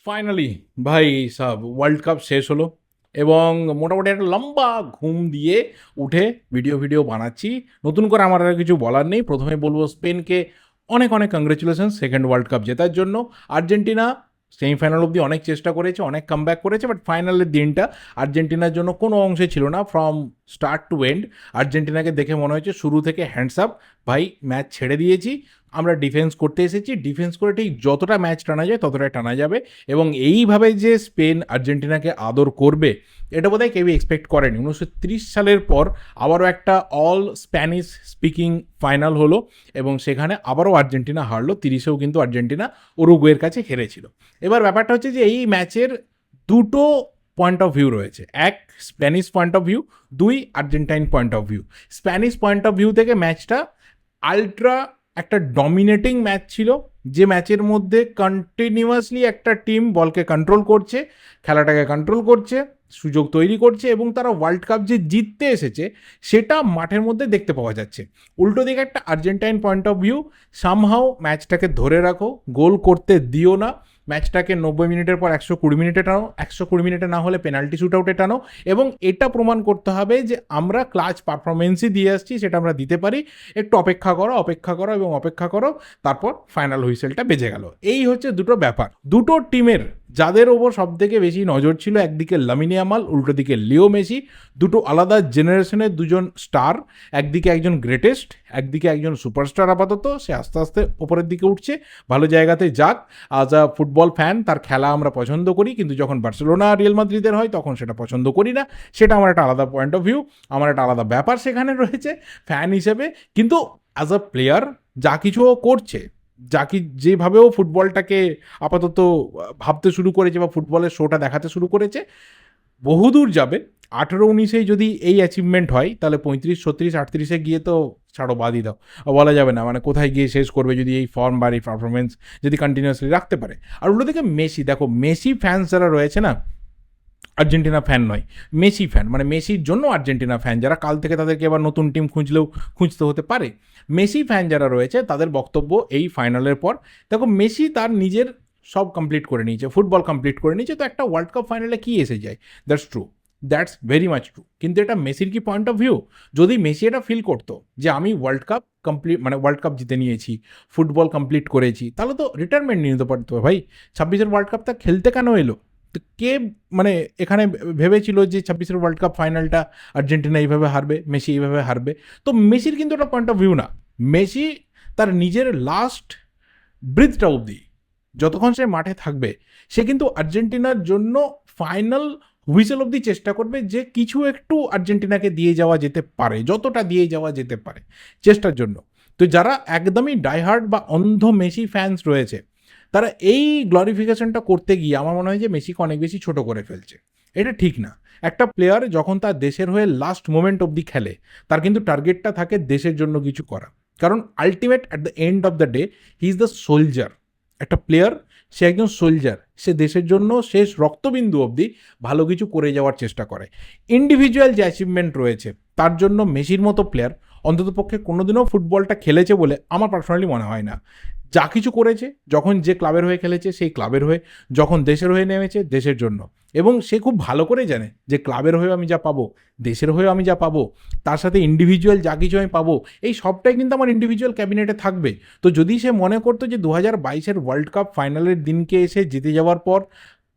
Finally ভাই সব world cup শেষ হলো এবং মোটামুটি একটা লম্বা ঘুম দিয়ে উঠে ভিডিও ভিডিও বানাচ্ছি। নতুন করে আমার আর কিছু বলার নেই। প্রথমে বলবো স্পেনকে অনেক অনেক কংগ্রেচুলেশন সেকেন্ড ওয়ার্ল্ড কাপ জেতার জন্য। আর্জেন্টিনা সেমিফাইনাল অবধি অনেক চেষ্টা করেছে, অনেক কামব্যাক করেছে, বাট ফাইনালের দিনটা আর্জেন্টিনার জন্য কোনো অংশে ছিল না। ফ্রম স্টার্ট টু এন্ড আর্জেন্টিনাকে দেখে মনে হয়েছে শুরু থেকে হ্যান্ডস আপ, ভাই ম্যাচ ছেড়ে দিয়েছি, আমরা ডিফেন্স করতে এসেছি, ডিফেন্স করে ঠিক যতটা ম্যাচ টানা যায় ততটাই টানা যাবে। এবং এইভাবে যে স্পেন আর্জেন্টিনাকে আদর করবে এটা বোধহয় কেউই এক্সপেক্ট করেনি। 1930 সালের পর আবারও একটা অল স্প্যানিশ স্পিকিং ফাইনাল হলো এবং সেখানে আবারও আর্জেন্টিনা হারলো। 30-এও কিন্তু আর্জেন্টিনা উরুগুয়ের কাছে হেরেছিল। এবার ব্যাপারটা হচ্ছে যে এই ম্যাচের দুটো পয়েন্ট অফ ভিউ রয়েছে। এক, স্প্যানিশ পয়েন্ট অফ ভিউ, দুই, Argentine point of view. Spanish point of view থেকে ম্যাচটা আলট্রা একটা ডমিনেটিং ম্যাচ ছিল, যে ম্যাচের মধ্যে কন্টিনিউয়াসলি একটা টিম বলকে কন্ট্রোল করছে, খেলাটাকে কন্ট্রোল করছে, সুযোগ তৈরি করছে এবং তারা ওয়ার্ল্ড কাপ যে জিততে এসেছে সেটা মাঠের মধ্যে দেখতে পাওয়া যাচ্ছে। উল্টো দিকে একটা Argentine point of view, somehow ম্যাচটাকে ধরে রাখো, গোল করতে দিও না, ম্যাচটাকে 90 মিনিটের পর 120 মিনিটে টানো, 120 মিনিটে না হলে পেনাল্টি শ্যুট আউটে টানো এবং এটা প্রমাণ করতে হবে যে আমরা ক্লাচ পারফরমেন্সই দিয়ে আসছি, সেটা আমরা দিতে পারি। একটু অপেক্ষা করো, অপেক্ষা করো এবং অপেক্ষা করো, তারপর ফাইনাল হুইসেলটা বেজে গেল। এই হচ্ছে দুটো ব্যাপার। দুটো টিমের যাদের ওপর সব থেকে বেশি নজর ছিল, একদিকে লামিনে ইয়ামাল, উল্টো দিকে লিও মেসি, দুটো আলাদা জেনারেশনের দুজন স্টার। একদিকে একজন গ্রেটেস্ট, একদিকে একজন সুপারস্টার। আপাতত সে আস্তে আস্তে ওপরের দিকে উঠছে, ভালো জায়গাতে যাক। আজ আ ফুটবল ফ্যান তার খেলা আমরা পছন্দ করি, কিন্তু যখন বার্সেলোনা রিয়াল মাদ্রিদের হয় তখন সেটা পছন্দ করি না। সেটা আমার একটা আলাদা পয়েন্ট অফ ভিউ, আমার একটা আলাদা ব্যাপার সেখানে রয়েছে ফ্যান হিসেবে। কিন্তু অ্যাজ আ প্লেয়ার যা কিছু ও করছে, যেভাবেও ফুটবলটাকে আপাতত ভাবতে শুরু করেছে বা ফুটবলের শোটা দেখাতে শুরু করেছে, বহুদূর যাবে। 18-19 যদি এই অ্যাচিভমেন্ট হয় তাহলে 35, 36, 38 গিয়ে তো ছাড়ো, বাদই দাও, বলা যাবে না মানে কোথায় গিয়ে শেষ করবে যদি এই ফর্ম বা এই পারফরমেন্স যদি কন্টিনিউয়াসলি রাখতে পারে। আর উল্টো দিকে মেসি, দেখো মেসি ফ্যান্স যারা রয়েছে না, আর্জেন্টিনা ফ্যান নয়, মেসি ফ্যান, মানে মেসির জন্য আর্জেন্টিনা ফ্যান যারা, কাল থেকে তাদেরকে এবার নতুন টিম খুঁজতে হতে পারে। মেসি ফ্যান যারা রয়েছে তাদের বক্তব্য এই ফাইনালের পর, দেখো মেসি তার নিজের সব কমপ্লিট করে নিয়েছে, ফুটবল কমপ্লিট করে নিয়েছে, তো একটা ওয়ার্ল্ড কাপ ফাইনালে কী এসে যায়? That's true, that's very much true. কিন্তু এটা মেসির কি পয়েন্ট অফ ভিউ? যদি মেসি এটা ফিল করতো যে আমি ওয়ার্ল্ড কাপ কমপ্লিট, মানে ওয়ার্ল্ড কাপ জিতে নিয়েছি, ফুটবল কমপ্লিট করেছি, তাহলে তো রিটায়ারমেন্ট নিয়ে নিতে পারতো। ভাই 26-এর ওয়ার্ল্ড কাপটা খেলতে কেন এলো? তো কে মানে এখানে ভেবেছিল যে 26-এর ওয়ার্ল্ড কাপ ফাইনালটা আর্জেন্টিনা এইভাবে হারবে, মেসি এইভাবে হারবে? তো মেসির কিন্তু একটা পয়েন্ট অফ ভিউ না। মেসি তার নিজের লাস্ট ব্রিথটা অবধি, যতক্ষণ সে মাঠে থাকবে, সে কিন্তু আর্জেন্টিনার জন্য ফাইনাল হুইসেল অবধি চেষ্টা করবে যে কিছু একটু আর্জেন্টিনাকে দিয়ে যাওয়া যেতে পারে, যতটা দিয়ে যাওয়া যেতে পারে চেষ্টার জন্য। তো যারা একদমই ডাইহার্ড বা অন্ধ মেসি ফ্যান্স রয়েছে, তারা এই গ্লোরিফিকেশনটা করতে গিয়ে আমার মনে হয় যে মেসিকে অনেক বেশি ছোট করে ফেলছে। এটা ঠিক না। একটা প্লেয়ার যখন তার দেশের হয়ে লাস্ট মোমেন্ট অবধি খেলে, তার কিন্তু টার্গেটটা থাকে দেশের জন্য কিছু করা। কারণ ultimate at the end of the day he is the soldier. একটা প্লেয়ার, সে একজন সোলজার, সে দেশের জন্য শেষ রক্তবিন্দু অবধি ভালো কিছু করে যাওয়ার চেষ্টা করে। ইন্ডিভিজুয়াল যে অ্যাচিভমেন্ট রয়েছে তার জন্য মেসির মতো প্লেয়ার অন্ততপক্ষে কোনোদিনও ফুটবলটা খেলেছে বলে আমার পার্সোনালি মনে হয় না। যা কিছু করেছে, যখন যে ক্লাবের হয়ে খেলেছে সেই ক্লাবের হয়ে, যখন দেশের হয়ে নেমেছে দেশের জন্য, এবং সে খুব ভালো করে জানে যে ক্লাবের হয়ে আমি যা পাবো, দেশের হয়ে আমি যা পাবো, তার সাথে ইন্ডিভিজুয়াল যা কিছু আমি পাবো, এই সবটাই কিন্তু আমার ইন্ডিভিজুয়াল ক্যাবিনেটে থাকবে। তো যদি সে মনে করতো যে 2022-এর ওয়ার্ল্ড কাপ ফাইনালের দিনকে এসে জিতে যাওয়ার পর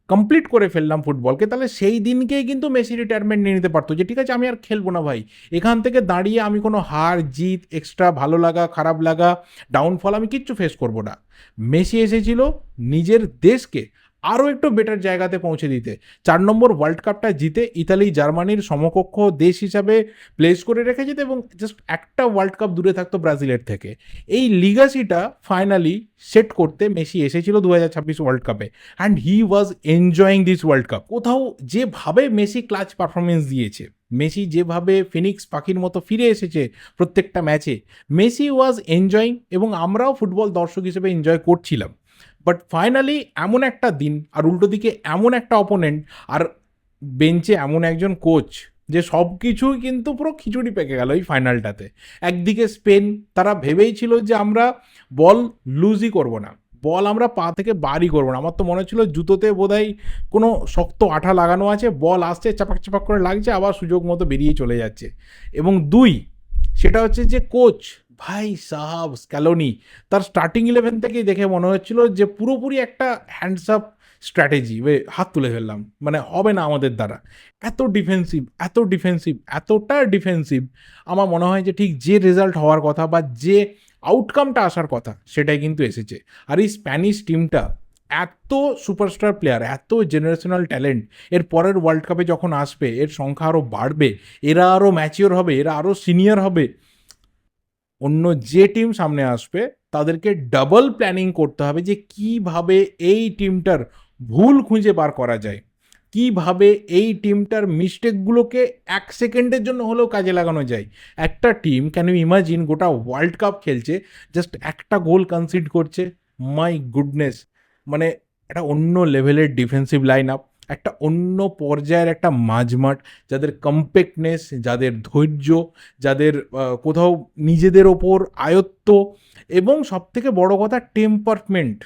কমপ্লিট করে ফেললাম ফুটবলকে, তাহলে সেই দিনকেই কিন্তু মেসি রিটায়ারমেন্ট নিয়ে নিতে পারতো, যে ঠিক আছে আমি আর খেলবো না ভাই। এখান থেকে দাঁড়িয়ে আমি কোনো হার জিত, এক্সট্রা ভালো লাগা, খারাপ লাগা, ডাউনফল আমি কিচ্ছু ফেস করব না। মেসি এসেছিল নিজের দেশকে আরও একটু বেটার জায়গাতে পৌঁছে দিতে। 4 নম্বর ওয়ার্ল্ড কাপটা জিতে ইতালি জার্মানির সমকক্ষ দেশ হিসাবে প্লেস করে রেখে যেত এবং জাস্ট একটা ওয়ার্ল্ড কাপ দূরে থাকতো ব্রাজিলের থেকে। এই লিগাসিটা ফাইনালি সেট করতে মেসি এসেছিল 2026 ওয়ার্ল্ড কাপে, and he was enjoying this world cup. কোথাও যেভাবে মেসি ক্লাচ পারফরমেন্স দিয়েছে, মেসি যেভাবে ফিনিক্স পাখির মতো ফিরে এসেছে প্রত্যেকটা ম্যাচে, মেসি ওয়াজ এনজয়িং এবং আমরাও ফুটবল দর্শক হিসেবে এনজয় করছিলাম। বাট ফাইনালি এমন একটা দিন, আর উল্টো দিকে এমন একটা অপোনেন্ট, আর বেঞ্চে এমন একজন কোচ, যে সব কিছুই কিন্তু পুরো খিচুড়ি পেকে গেল এই ফাইনালটাতে। একদিকে স্পেন, তারা ভেবেই ছিল যে আমরা বল লুজই করব না, বল আমরা পা থেকে বারই করবো না। আমার তো মনে হচ্ছিল জুতোতে বোধহয় কোনো শক্ত আঠা লাগানো আছে, বল আসছে চাপাক চাপাক করে লাগছে, আবার সুযোগ মতো বেরিয়ে চলে যাচ্ছে। এবং ২, সেটা হচ্ছে যে কোচ ভাই সাহাব স্ক্যালোনি, তার স্টার্টিং 11 থেকেই দেখে মনে হচ্ছিল যে পুরোপুরি একটা হ্যান্ডস আপ স্ট্র্যাটেজি, হাত তুলে ফেললাম, মানে হবে না আমাদের দ্বারা। এত ডিফেন্সিভ, এত ডিফেন্সিভ, এতটা ডিফেন্সিভ, আমার মনে হয় যে ঠিক যে রেজাল্ট হওয়ার কথা বা যে আউটকামটা আসার কথা সেটাই কিন্তু এসেছে। আর এই স্প্যানিশ টিমটা এত সুপারস্টার প্লেয়ার, এত জেনারেশনাল ট্যালেন্ট, এর পরের ওয়ার্ল্ড কাপে যখন আসবে এর সংখ্যা আরও বাড়বে, এরা আরও ম্যাচিওর হবে, এরা আরও সিনিয়র হবে। অন্য যে টিম সামনে আসবে তাদেরকে ডাবল প্ল্যানিং করতে হবে যে কিভাবে এই টিমটার ভুল খুঁজে বার করা যায়, কিভাবে এই টিমটার মিস্টেকগুলোকে 1 সেকেন্ডের জন্য হলেও কাজে লাগানো যায়। একটা টিম, ক্যান ইউ ইমাজিন, গোটা ওয়ার্ল্ড কাপ খেলছে, জাস্ট একটা গোল কনসিড করছে। মাই গুডনেস, মানে একটা অন্য লেভেলের ডিফেন্সিভ লাইন আপ, একটা অন্য পর্যায়ের একটা মাঝমাঠ, যাদের কম্প্যাক্টনেস, যাদের ধৈর্য, যাদের কোথাও নিজেদের ওপর আয়ত্ত, এবং সবথেকে বড় কথা টেম্পারমেন্ট।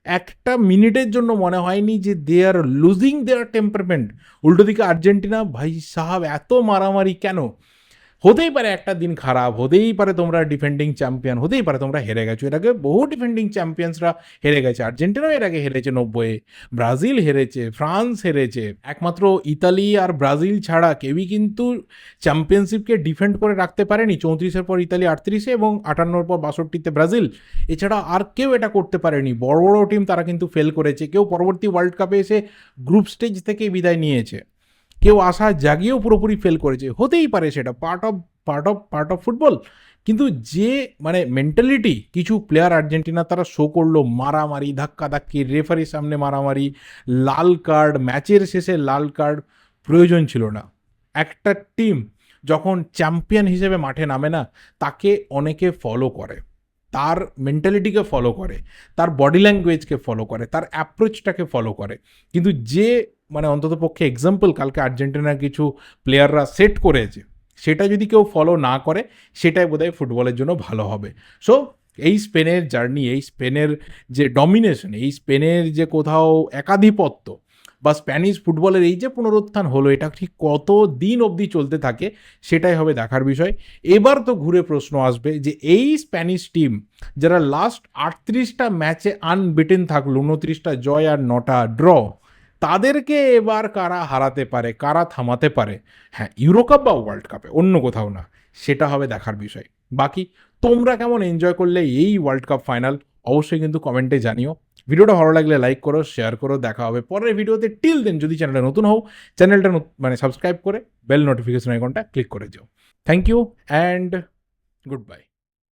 একটা মিনিটের জন্য মনে হয়নি যে দে আর লুজিং দেয়ার টেম্পারমেন্ট। উল্টো দিকে আর্জেন্টিনা, ভাই সাহাব এত মারামারি কেন? হতেই পারে একটা দিন খারাপ, হতেই পারে তোমরা ডিফেন্ডিং চ্যাম্পিয়ন, হতেই পারে তোমরা হেরে গেছো। এর আগে বহু ডিফেন্ডিং চ্যাম্পিয়ন্সরা হেরে গেছে, আর্জেন্টিনাও এর আগে হেরেছে ৯০-এ, ব্রাজিল হেরেছে, ফ্রান্স হেরেছে। একমাত্র ইতালি আর ব্রাজিল ছাড়া কেউই কিন্তু চ্যাম্পিয়নশিপকে ডিফেন্ড করে রাখতে পারেনি। ৩৪-এর পর ইতালি ৩৮-এ এবং ৫৮-এর পর ৬২-তে ব্রাজিল। এছাড়া আর কেউ এটা করতে পারেনি। বড় বড় টিম তারা কিন্তু ফেল করেছে, কেউ পরবর্তী ওয়ার্ল্ড কাপে এসে গ্রুপ স্টেজ থেকেই বিদায় নিয়েছে, কেউ আশা জাগিয়েও পুরোপুরি ফেল করেছে। হতেই পারে, সেটা পার্ট অফ ফুটবল। কিন্তু যে মানে মেন্টালিটি কিছু প্লেয়ার আর্জেন্টিনা তারা শো করলো, মারামারি, ধাক্কাধাক্কি, রেফারির সামনে মারামারি, লাল কার্ড, ম্যাচের শেষে লাল কার্ড, প্রয়োজন ছিল না। একটা টিম যখন চ্যাম্পিয়ন হিসেবে মাঠে নামে না, তাকে অনেকে ফলো করে, তার মেন্টালিটিকে ফলো করে, তার বডি ল্যাঙ্গুয়েজকে ফলো করে, তার অ্যাপ্রোচটাকে ফলো করে। কিন্তু যে মানে অন্ততপক্ষে এক্সাম্পল কালকে আর্জেন্টিনার কিছু প্লেয়াররা সেট করেছে, সেটা যদি কেউ ফলো না করে, সেটাই বোধহয় ফুটবলের জন্য ভালো হবে। সো এই স্পেনের জার্নি, এই স্পেনের যে ডমিনেশন, এই স্পেনের যে কোথাও একাধিপত্য, বা স্প্যানিশ ফুটবলের এই যে পুনরুত্থান হলো, এটা ঠিক কত দিন অবধি চলতে থাকে সেটাই হবে দেখার বিষয়। এবার তো ঘুরে প্রশ্ন আসবে যে এই স্প্যানিশ টিম যারা লাস্ট ৩৮টা ম্যাচে আনবিটেন থাকলো, ২৯টা জয় আর ৯টা ড্র, তাদেরকে এবার কারা হারাতে পারে, কারা থামাতে পারে। হ্যাঁ, ইউরোকাপ বা ওয়ার্ল্ড কাপে, অন্য কোথাও না, সেটা হবে দেখার বিষয়। বাকি তোমরা কেমন এনজয় করলে এই ওয়ার্ল্ড কাপ ফাইনাল, অবশ্যই কিন্তু কমেন্টে জানিও। ভিডিওটা ভালো লাগলে লাইক করো, শেয়ার করো। দেখা হবে পরের ভিডিওতে। টিল দেন, যদি চ্যানেলটা নতুন হও, চ্যানেলটা মানে সাবস্ক্রাইব করে বেল নোটিফিকেশন আইকনটা ক্লিক করে যাও। Thank you and good bye.